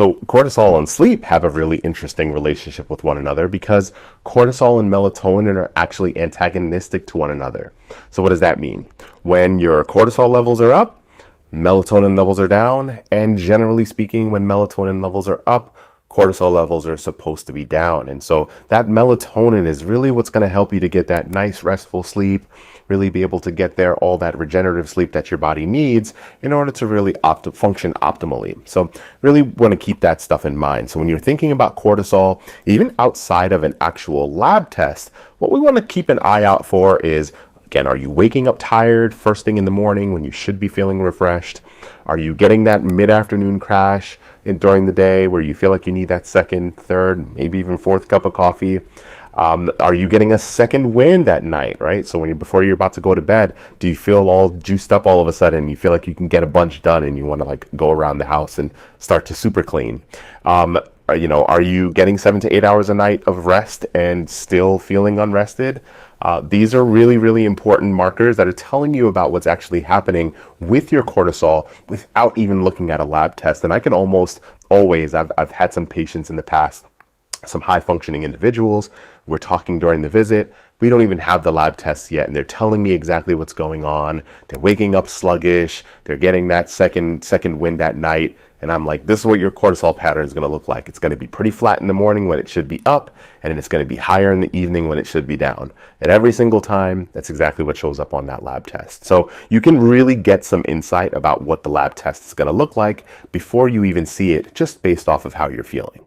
So cortisol and sleep have a really interesting relationship with one another because cortisol and melatonin are actually antagonistic to one another. So what does that mean? When your cortisol levels are up, melatonin levels are down, and generally speaking, when melatonin levels are up, cortisol levels are supposed to be down. And so that melatonin is really what's going to help you to get that nice restful sleep, really be able to get there all that regenerative sleep that your body needs in order to really function optimally. So really want to keep that stuff in mind. So when you're thinking about cortisol, even outside of an actual lab test, what we want to keep an eye out for is, again, are you waking up tired first thing in the morning when you should be feeling refreshed? Are you getting that mid-afternoon crash during the day where you feel like you need that second, third, maybe even fourth cup of coffee? Are you getting a second wind at night, right? So before you're about to go to bed, do you feel all juiced up all of a sudden? You feel like you can get a bunch done and you want to like go around the house and start to super clean? Are you getting 7 to 8 hours a night of rest and still feeling unrested? These are really, really important markers that are telling you about what's actually happening with your cortisol without even looking at a lab test. And I can almost always, I've had some patients in the past, some high functioning individuals, we're talking during the visit, we don't even have the lab tests yet, and they're telling me exactly what's going on. They're waking up sluggish, they're getting that second wind at night, and I'm like, this is what your cortisol pattern is going to look like. It's going to be pretty flat in the morning when it should be up, and then it's going to be higher in the evening when it should be down. And every single time, that's exactly what shows up on that lab test. So you can really get some insight about what the lab test is going to look like before you even see it, just based off of how you're feeling.